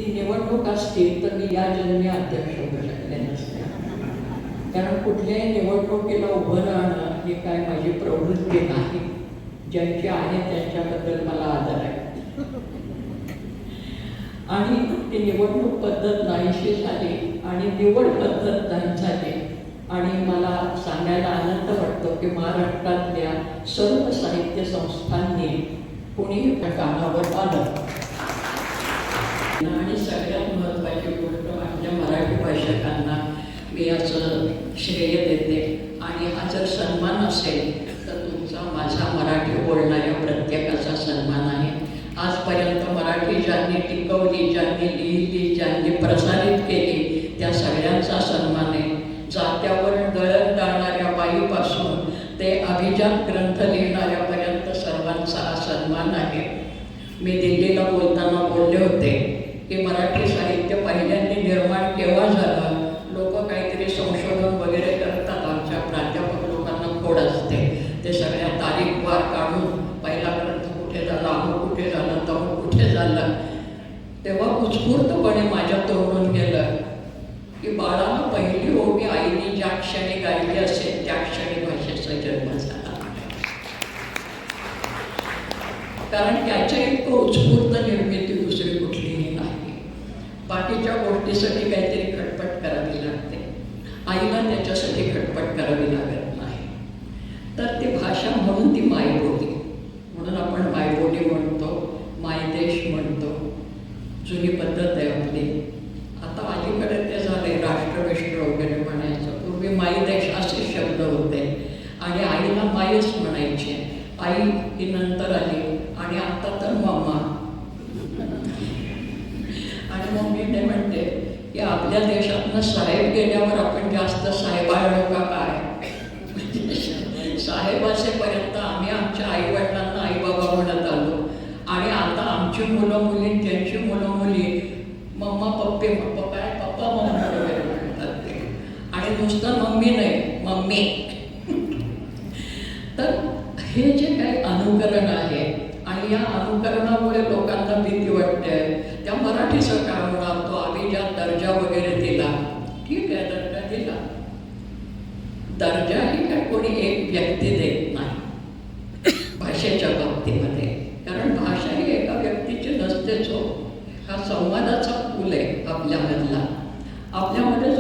ती निवडणूक असते तर मी या जन्मी अध्यक्ष होऊ शकले नसते. कारण कुठल्याही निवडणुकीला उभं राहणं हे काय माझी प्रवृत्ती नाही. ज्यांची आहे त्यांच्याबद्दल मला आदर आहे. आणि ती निवडणूक पद्धत नाहीशी झाली आणि निवड पद्धत नाही झाली. आणि मला सांगायला आनंद वाटतो की महाराष्ट्रातल्या सर्व साहित्य संस्थांनी कोणीही कानावर आलं. आणि सगळ्यात महत्त्वाची गोष्ट आपल्या मराठी भाषकांना मी याचं श्रेय देते. आणि हा जर सन्मान असेल तर तुमचा माझा मराठी बोलणाऱ्या प्रत्येकाचा सन्मान आहे. आजपर्यंत मराठी ज्यांनी टिकवली, ज्यांनी लिहिली, ज्यांनी प्रसारित केली त्या सगळ्यांचा सन्मान आहे. जात्यावर दळण टाळणाऱ्या बाईपासून ते अभिजात ग्रंथ लिहिणाऱ्यापर्यंत सर्वांचा हा सन्मान आहे. मी दिल्लीला बोलताना बोलले होते की मराठी साहित्य पहिल्यांदा निर्माण केव्हा झालं. लोक काहीतरी संशोधन वगैरे करतात. आमच्या प्राध्यापक लोकांना खोड असते. ते सगळ्या तारीखवार काढून पहिला ग्रंथ कुठे झाला, अमुक कुठे झालं, तमुक कुठे झालं. तेव्हा उत्स्फूर्तपणे माझ्या तोंडून गेलं की बाळाला पहिली ओवी आईने ज्या क्षणी गायली असेल त्या क्षणी भाषेचा जन्म झाला. कारण त्याच्या इतकं उत्स्फूर्त निर्मिती दुसरी कुठलीही नाही. बाकीच्या गोष्टीसाठी काहीतरी खटपट करावी लागते. आईला त्याच्यासाठी खटपट करावी लागत नाही. तर ती भाषा म्हणून ती मायबोली म्हणून आपण मायबोली म्हणतो, मायदेश म्हणतो. जुनी पद्धत आहे आपली. आता अलीकडे ते झाले राष्ट्रमिश्र वगैरे म्हणायचं. पूर्वी मायदेश असे शब्द होते आणि आईला मायच म्हणायचे. आई ही नंतर आली आणि आता तर मम्मा. आणि मग मी ते म्हणते की आपल्या देशातनं साहेब गेल्यावर आपण जास्त साहेबाळलो का काय. साहेब असेपर्यंत आम्ही आमच्या आईवडिलांना आईबाबा म्हणत आलो. आणि आता आमची मुलं मुली, त्यांची मुलं मुली मम्मा पप्पे काय पप्पा मम्मा वगैरे म्हणतात ते. आणि नुसतं मम्मी नाही, मम्मी. तर हे जे काही अनुकरण आहे आणि या अनुकरणामुळे लोकांना भीती वाटते. त्या मराठीचं काय होणार, तो अभिजात दर्जा वगैरे दिला. ठीक आहे, दर्जा दिला. दर्जा ही काय कोणी एक व्यक्ती देत नाही भाषेच्या बाबतीमध्ये. कारण भाषा ही एका व्यक्तीची नसतेच हो. हा संवादाचा पूल आहे आपल्यामधला. आपल्यामध्ये